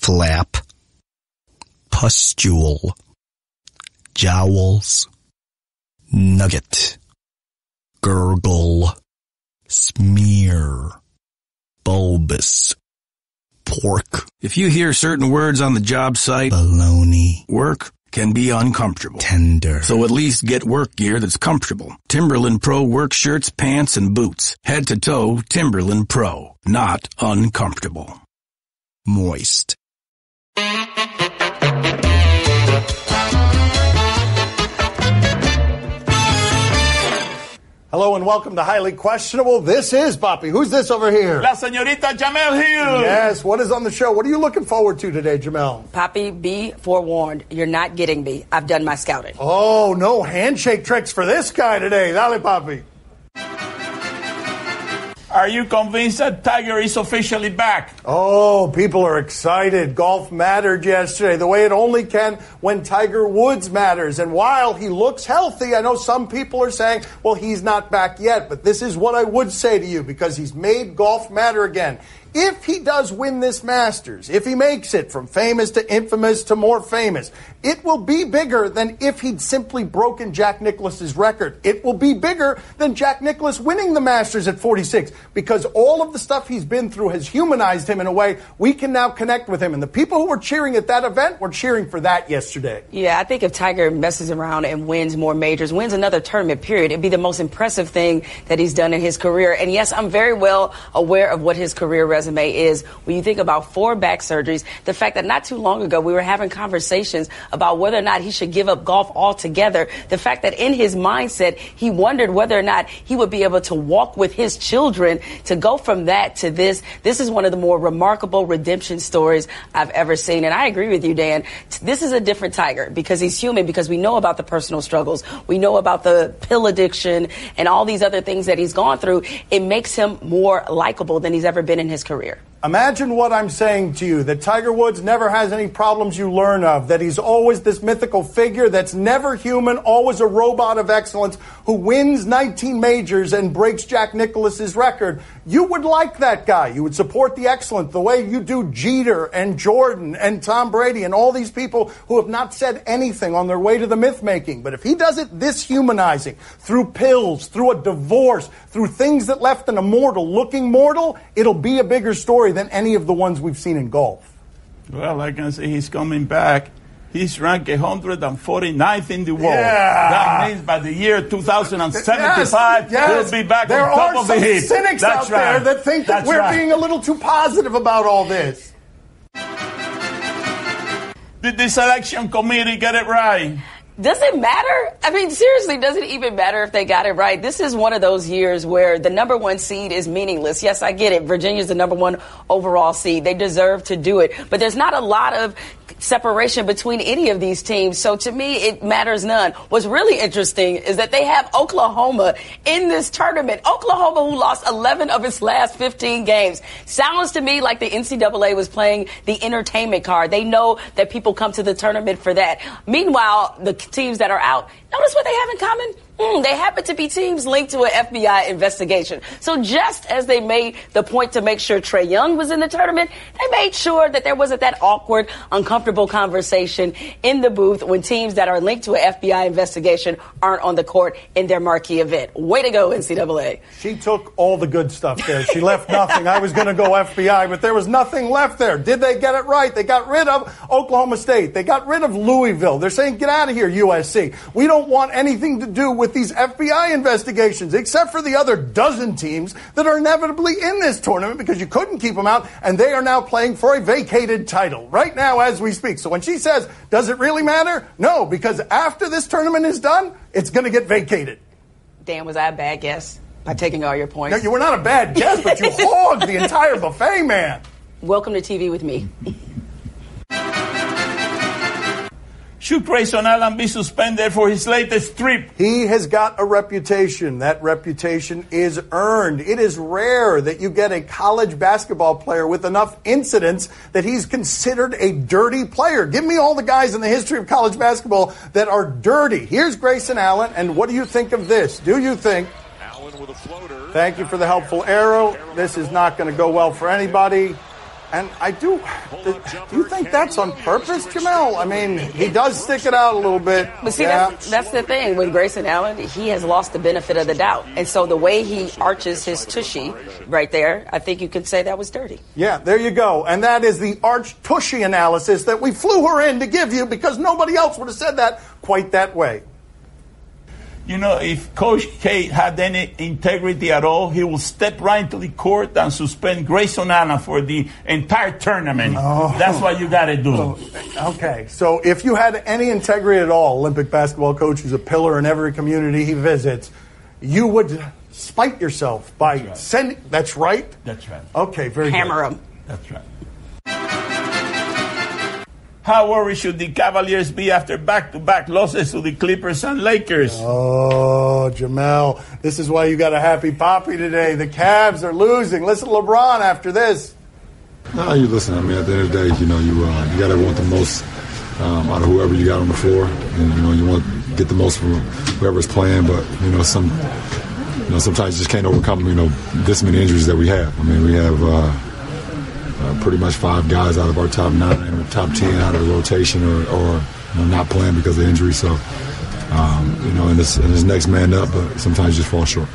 flap, pustule, jowls, nugget, gurgle, smear, bulbous, pork. If you hear certain words on the job site, baloney, work can be uncomfortable. tender. So at least get work gear that's comfortable. Timberland Pro work shirts, pants, and boots. Head to toe, Timberland Pro. Not uncomfortable. Moist. Hello and welcome to Highly Questionable. This is Papi. Who's this over here? La señorita Jemele Hill. Yes, what is on the show? What are you looking forward to today, Jemele? Papi, be forewarned. You're not getting me. I've done my scouting. Oh, no handshake tricks for this guy today. Dale, Papi. Are you convinced that Tiger is officially back? Oh, people are excited. Golf mattered yesterday the way it only can when Tiger Woods matters. And while he looks healthy, I know some people are saying, well, he's not back yet. But this is what I would say to you because he's made golf matter again. If he does win this Masters, if he makes it from famous to infamous to more famous, it will be bigger than if he'd simply broken Jack Nicklaus's record. It will be bigger than Jack Nicklaus winning the Masters at 46 because all of the stuff he's been through has humanized him in a way we can now connect with him. And the people who were cheering at that event were cheering for that yesterday. Yeah, I think if Tiger messes around and wins more majors, wins another tournament, period, it'd be the most impressive thing that he's done in his career. And yes, I'm very well aware of what his career resume is. When you think about 4 back surgeries, the fact that not too long ago we were having conversations about whether or not he should give up golf altogether, the fact that in his mindset he wondered whether or not he would be able to walk with his children, to go from that to this is one of the more remarkable redemption stories I've ever seen. And I agree with you, Dan. This is a different Tiger because he's human, because we know about the personal struggles. We know about the pill addiction and all these other things that he's gone through. It makes him more likable than he's ever been in his career. Imagine what I'm saying to you, that Tiger Woods never has any problems you learn of, that he's always this mythical figure that's never human, always a robot of excellence, who wins 19 majors and breaks Jack Nicklaus's record. You would like that guy. You would support the excellence the way you do Jeter and Jordan and Tom Brady and all these people who have not said anything on their way to the myth-making. But if he does it this humanizing, through pills, through a divorce, through things that left an immortal looking mortal, it'll be a bigger story than any of the ones we've seen in golf. Well, I can say he's coming back. He's ranked 149th in the world. Yeah. That means by the year 2075, yes. he'll be back there on top of the heap. There are some cynics out there that think that we're being a little too positive about all this. Did the selection committee get it right? Does it matter? I mean, seriously, does it even matter if they got it right? This is one of those years where the number 1 seed is meaningless. Yes, I get it. Virginia's the number 1 overall seed. They deserve to do it. But there's not a lot of separation between any of these teams. So to me, it matters none. What's really interesting is that they have Oklahoma in this tournament. Oklahoma, who lost 11 of its last 15 games. Sounds to me like the NCAA was playing the entertainment card. They know that people come to the tournament for that. Meanwhile, the teams that are out, notice what they have in common? They happen to be teams linked to an FBI investigation. So just as they made the point to make sure Trae Young was in the tournament, they made sure that there wasn't that awkward, uncomfortable conversation in the booth when teams that are linked to an FBI investigation aren't on the court in their marquee event. Way to go, NCAA. She took all the good stuff there. She left nothing. I was going to go FBI, but there was nothing left there. Did they get it right? They got rid of Oklahoma State. They got rid of Louisville. They're saying, get out of here, USC. We don't want anything to do with these FBI investigations, except for the other dozen teams that are inevitably in this tournament because you couldn't keep them out, and they are now playing for a vacated title right now as we speak. So when she says, does it really matter? No, because after this tournament is done, it's going to get vacated. Dan, was I a bad guess by taking all your points? No, you were not a bad guess, but you hogged the entire buffet, man. Welcome to TV with me. Should Grayson Allen be suspended for his latest trip? He has got a reputation. That reputation is earned. It is rare that you get a college basketball player with enough incidents that he's considered a dirty player. Give me all the guys in the history of college basketball that are dirty. Here's Grayson Allen, and what do you think of this? Do you think... Allen with a floater. Thank you for the helpful arrow. This is not going to go well for anybody. And I do you think that's on purpose, Jemele? I mean, he does stick it out a little bit. But see, that's the thing with Grayson Allen. He has lost the benefit of the doubt. And so the way he arches his tushy right there, I think you could say that was dirty. Yeah, there you go. And that is the arch tushy analysis that we flew her in to give you because nobody else would have said that quite that way. You know, if Coach K had any integrity at all, he will step right into the court and suspend Grayson Allen for the entire tournament. Oh. That's what you got to do. Oh. Okay, so if you had any integrity at all, Olympic basketball coach who's a pillar in every community he visits, you would spite yourself by sending... That's right? That's right. Okay, very good. Hammer him. That's right. How worried should the Cavaliers be after back-to-back losses to the Clippers and Lakers? Oh, Jemele, this is why you got a happy Papi today. The Cavs are losing. Listen to LeBron after this. No, you listen. I mean, at the end of the day, you know, you got to want the most out of whoever you got on the floor, and you want to get the most from whoever's playing. But sometimes you just can't overcome this many injuries that we have. I mean, we have. Pretty much 5 guys out of our top 9 or top 10 out of the rotation or not playing because of injury. So, and it's next man up, but sometimes you just fall short.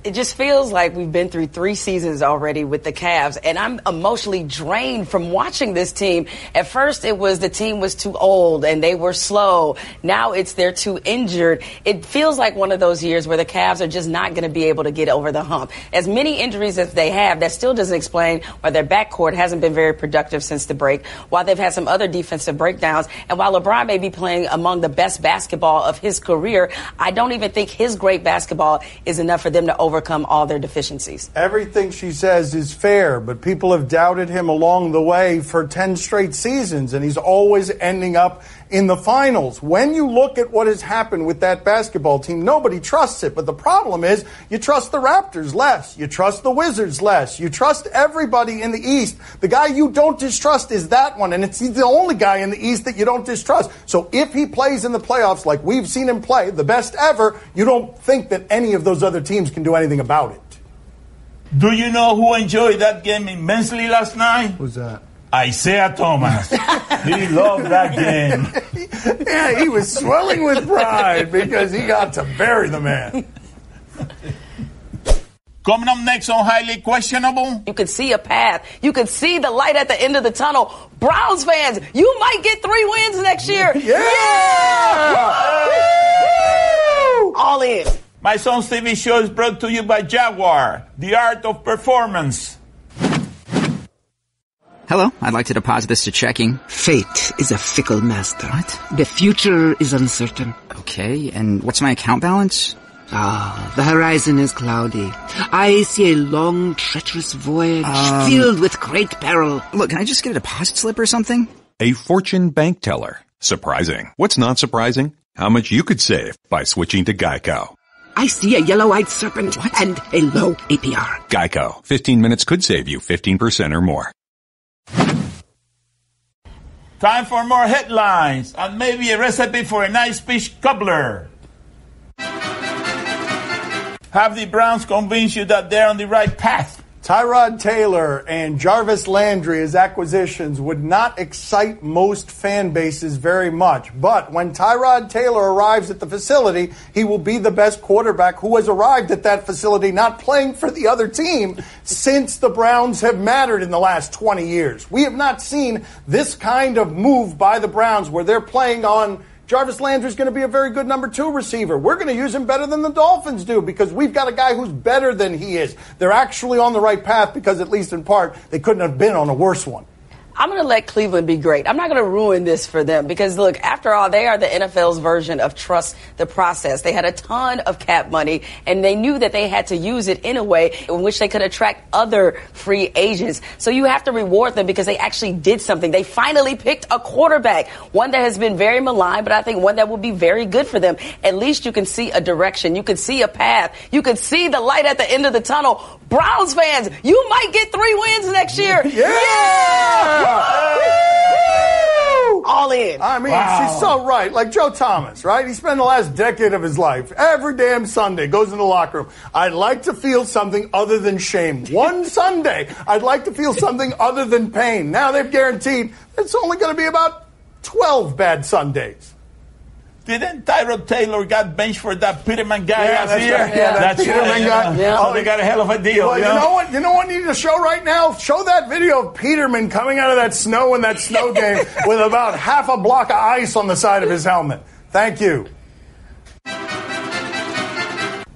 It just feels like we've been through 3 seasons already with the Cavs, and I'm emotionally drained from watching this team. At first, it was the team was too old and they were slow. Now it's they're too injured. It feels like one of those years where the Cavs are just not going to be able to get over the hump. As many injuries as they have, that still doesn't explain why their backcourt hasn't been very productive since the break, while they've had some other defensive breakdowns, and while LeBron may be playing among the best basketball of his career, I don't even think his great basketball is enough for them to overcome all their deficiencies. Everything she says is fair, but people have doubted him along the way for 10 straight seasons, and he's always ending up in the finals. When you look at what has happened with that basketball team, nobody trusts it. But the problem is you trust the Raptors less. You trust the Wizards less. You trust everybody in the East. The guy you don't distrust is that one, and he's the only guy in the East that you don't distrust. So if he plays in the playoffs like we've seen him play, the best ever, you don't think that any of those other teams can do anything about it. Do you know who enjoyed that game immensely last night? Who's that? Isaiah Thomas. He loved that game. Yeah, he was swelling with pride because he got to bury the man. Coming up next on Highly Questionable. You could see a path. You could see the light at the end of the tunnel. Browns fans, you might get 3 wins next year. Yeah! All in. My Son's TV show is brought to you by Jaguar, the art of performance. Hello, I'd like to deposit this to checking. Fate is a fickle master. What? The future is uncertain. Okay, and what's my account balance? The horizon is cloudy. I see a long, treacherous voyage filled with great peril. Look, can I just get a deposit slip or something? A fortune bank teller. Surprising. What's not surprising? How much you could save by switching to Geico. I see a yellow-eyed serpent and a low APR. Geico. 15 minutes could save you 15% or more. Time for more headlines and maybe a recipe for a nice fish cobbler. Have the Browns convinced you that they're on the right path? Tyrod Taylor and Jarvis Landry as acquisitions would not excite most fan bases very much. But when Tyrod Taylor arrives at the facility, he will be the best quarterback who has arrived at that facility, not playing for the other team, since the Browns have mattered in the last 20 years. We have not seen this kind of move by the Browns where they're playing on Jarvis Landry is going to be a very good number 2 receiver. We're going to use him better than the Dolphins do because we've got a guy who's better than he is. They're actually on the right path because, at least in part, they couldn't have been on a worse one. I'm going to let Cleveland be great. I'm not going to ruin this for them because, look, after all, they are the NFL's version of trust the process. They had a ton of cap money, and they knew that they had to use it in a way in which they could attract other free agents. So you have to reward them because they actually did something. They finally picked a quarterback, one that has been very maligned, but I think one that will be very good for them. At least you can see a direction. You can see a path. You can see the light at the end of the tunnel. Browns fans, you might get 3 wins next year. Yeah! All in. saying. I mean, she's so right. Like Joe Thomas, right? He spent the last decade of his life, every damn Sunday, goes in the locker room. I'd like to feel something other than shame. One Sunday, I'd like to feel something other than pain. Now they've guaranteed it's only going to be about 12 bad Sundays. Didn't Tyrod Taylor got benched for that Peterman guy last year? Right. Yeah, that's Peterman guy. Yeah. Oh, they got a hell of a deal. Well, you know what? You need to show right now? Show that video of Peterman coming out of that snow in that snow game with about half a block of ice on the side of his helmet. Thank you.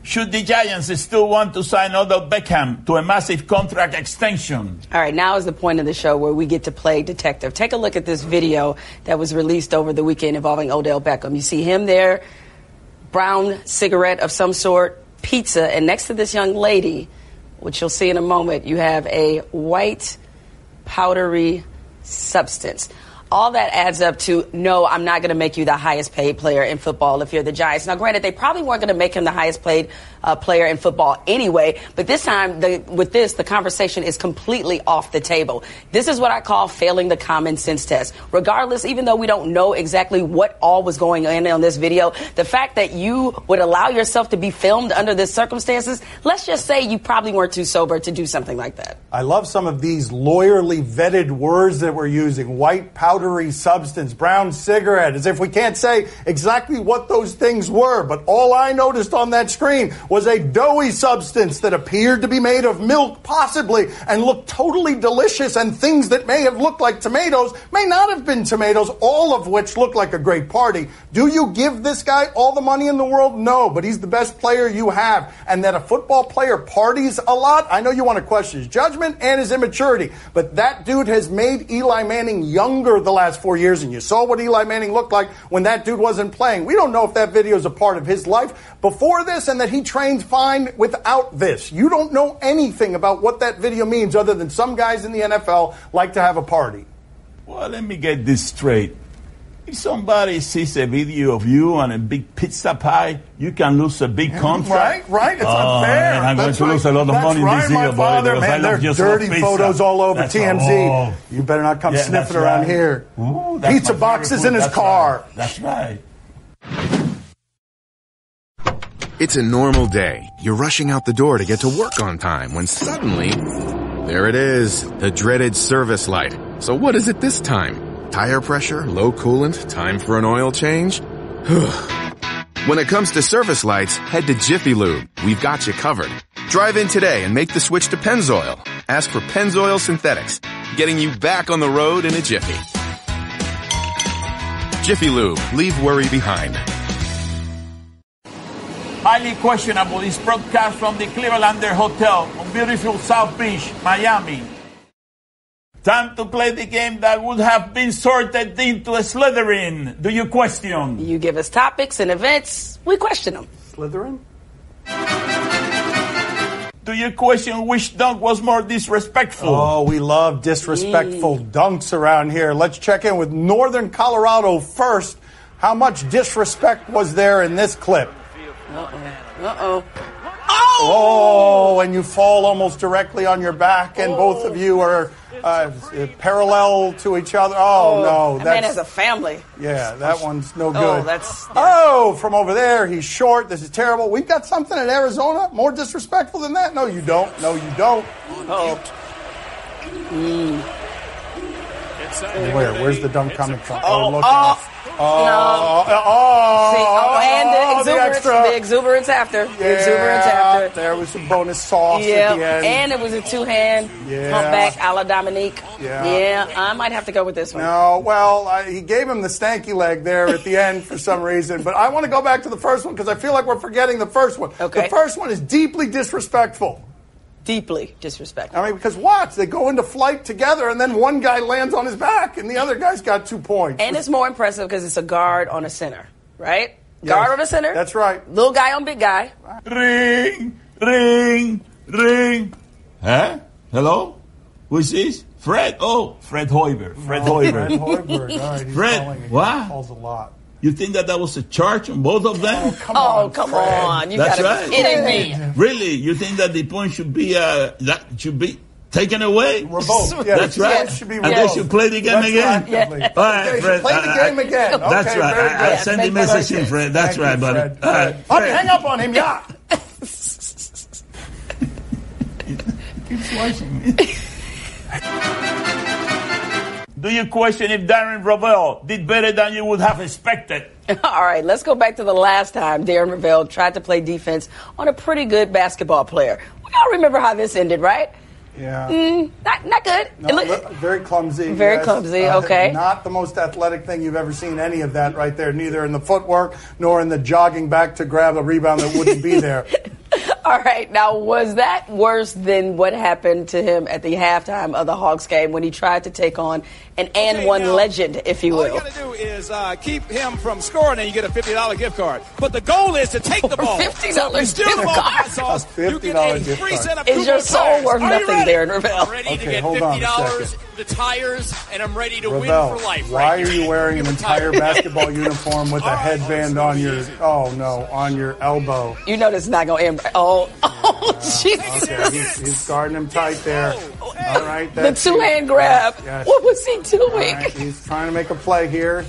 Should the Giants still want to sign Odell Beckham to a massive contract extension? All right, now is the point of the show where we get to play detective. Take a look at this video that was released over the weekend involving Odell Beckham. You see him there, brown cigarette of some sort, pizza, and next to this young lady, which you'll see in a moment, you have a white, powdery substance. All that adds up to, no, I'm not going to make you the highest paid player in football if you're the Giants. Now, granted, they probably weren't going to make him the highest paid player in football anyway, but this time, the conversation is completely off the table. This is what I call failing the common sense test. Regardless, even though we don't know exactly what all was going on this video, the fact that you would allow yourself to be filmed under this circumstances, let's just say you probably weren't too sober to do something like that. I love some of these lawyerly vetted words that we're using. White powdery substance, brown cigarette, as if we can't say exactly what those things were. But all I noticed on that screen was a doughy substance that appeared to be made of milk, possibly, and looked totally delicious, and things that may have looked like tomatoes may not have been tomatoes, all of which looked like a great party. Do you give this guy all the money in the world? No, but he's the best player you have. And that a football player parties a lot, I know you want to question his judgment and his immaturity, but that dude has made Eli Manning younger the last 4 years, and you saw what Eli Manning looked like when that dude wasn't playing. We don't know if that video is a part of his life before this and that he trained fine without this. You don't know anything about what that video means other than some guys in the NFL like to have a party. Well, let me get this straight. If somebody sees a video of you on a big pizza pie, you can lose a big contract. Right. It's unfair. Man, I'm going to lose a lot of money this year, buddy. Man, there are dirty photos all over TMZ. You better not come sniffing around here. Ooh, pizza boxes in his car. Right. That's right. It's a normal day. You're rushing out the door to get to work on time when suddenly, there it is, the dreaded service light. So what is it this time? Tire pressure, low coolant, time for an oil change? When it comes to service lights, head to Jiffy Lube. We've got you covered. Drive in today and make the switch to Pennzoil. Ask for Pennzoil Synthetics, getting you back on the road in a jiffy. Jiffy Lube, leave worry behind. Highly questionable is broadcast from the Clevelander Hotel on beautiful South Beach, Miami. Time to play the game that would have been sorted into a Slytherin. Do you question? You give us topics and events, we question them. Slytherin? Do you question which dunk was more disrespectful? Oh, we love disrespectful dunks around here. Let's check in with Northern Colorado first. How much disrespect was there in this clip? Uh-oh. Oh, and you fall almost directly on your back, and both of you are parallel to each other. Oh, no. That man has a family. Yeah, that one's no good. Yeah. Oh, from over there, he's short. This is terrible. We've got something in Arizona more disrespectful than that? No, you don't. No, you don't. Where's the dunk coming from? And the exuberance after. There was some bonus sauce at the end. And it was a two-hand humpback a la Dominique. I might have to go with this one. No, well, he gave him the stanky leg there at the end for some reason. But I want to go back to the first one because I feel like we're forgetting the first one. Okay. The first one is deeply disrespectful. Deeply disrespectful. I mean, because watch, they go into flight together, and then one guy lands on his back, and the other guy's got 2 points. And it's more impressive because it's a guard on a center, right? Yes. Guard on a center. That's right. Little guy on big guy. Ring, ring, ring. Huh? Hello? Who is this? Fred. Oh, Fred Hoiberg. Fred Hoiberg. All right, he's Fred, what? He calls a lot. You think that was a charge on both of them? Come on. You gotta be kidding me. Really? You think that the point should be Taken away? Revoked. Yeah, That's right. Should be and they should play the game again? Yeah. All right, Fred. Play the game again. Okay, that's right. I send the message in, Fred. That's right, buddy. All right. Hang up on him, yeah. Keeps watching me. Do you question if Darren Rovell did better than you would have expected? All right, let's go back to the last time Darren Rovell tried to play defense on a pretty good basketball player. We all remember how this ended, right? Yeah. Not good. No, very clumsy. Very clumsy, okay. Not the most athletic thing you've ever seen, any of that right there, neither in the footwork nor in the jogging back to grab a rebound that wouldn't be there. All right, now was that worse than what happened to him at the halftime of the Hawks game when he tried to take on an and-one legend, if you will? All you got to do is keep him from scoring and you get a $50 gift card. But the goal is to take the ball. $50 so you steal the ball, hot sauce, you get a free set of Is your soul worth nothing, Darren Rovell? I'm ready to get $50, the tires, and I'm ready to win for life. Why are you wearing an entire basketball uniform with a headband on your, on your elbow? You know this is not going to end. Oh, Jesus. Okay, he's guarding him tight there. All right. The two-hand grab. Yes. What was he doing? Right, he's trying to make a play here.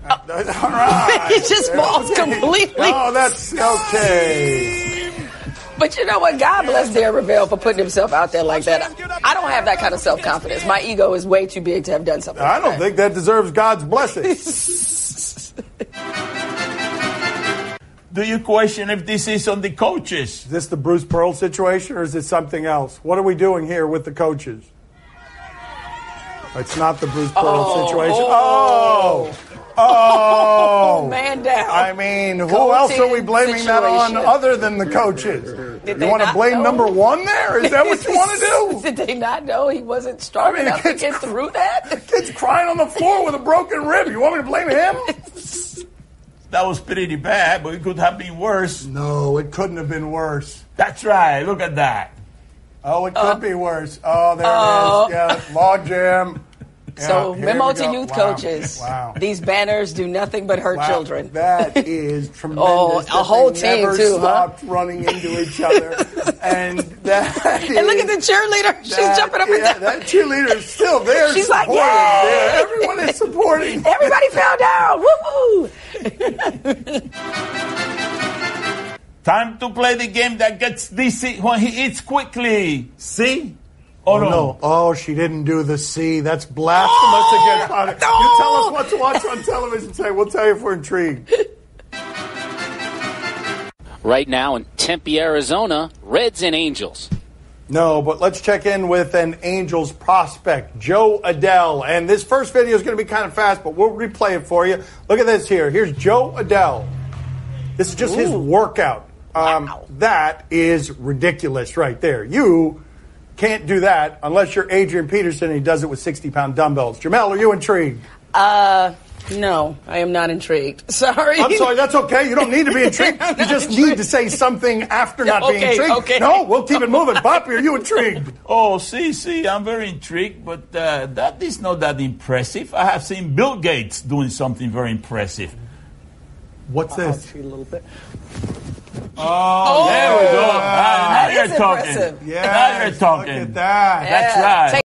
All right. He just falls completely. Oh, that's okay. But you know what? God bless Darren Rovell for putting himself out there like that. I don't have that kind of self-confidence. My ego is way too big to have done something I don't think that deserves God's blessing. Do you question if this is on the coaches? Is this the Bruce Pearl situation or is it something else? What are we doing here with the coaches? It's not the Bruce Pearl situation. Oh, man down. I mean, who else are we blaming that on other than the coaches? You want to blame number one there? Is that what you want to do? Did they not know he wasn't strong enough to get through that? The kid's crying on the floor with a broken rib. You want me to blame him? That was pretty bad, but it could have been worse. No, it couldn't have been worse. That's right. Look at that. Oh, it could be worse. Oh, there it is. Yeah, log jam. So, memo to youth coaches. Wow. These banners do nothing but hurt children. That is tremendous. A whole team, never too, stopped running into each other. And that And look at the cheerleader. She's jumping up and down. That cheerleader is still there. She's like, yay! Everyone is supporting. Everybody fell down. Woo-hoo! Time to play the game that gets dizzy when he eats quickly. See? Oh, no. Oh, she didn't do the C. That's blasphemous against God. You tell us what to watch on television today. We'll tell you if we're intrigued. Right now in Tempe, Arizona, Reds and Angels. No, but let's check in with an Angels prospect, Joe Adell. And this first video is going to be kind of fast, but we'll replay it for you. Look at this here. Here's Joe Adell. This is just his workout. Wow. That is ridiculous right there. You can't do that unless you're Adrian Peterson and he does it with 60-pound dumbbells. Jemele, are you intrigued? No, I am not intrigued. Sorry. I'm sorry, that's okay. You don't need to be intrigued. You just need to say something after not being intrigued. Okay. No, we'll keep it moving. Papi, are you intrigued? Oh, see, I'm very intrigued, but that is not that impressive. I have seen Bill Gates doing something very impressive. What's this? I'll cheat a little bit. Oh, there we go. Now That you're is talking. impressive. Yeah, Now you're talking. Look at that. That's right.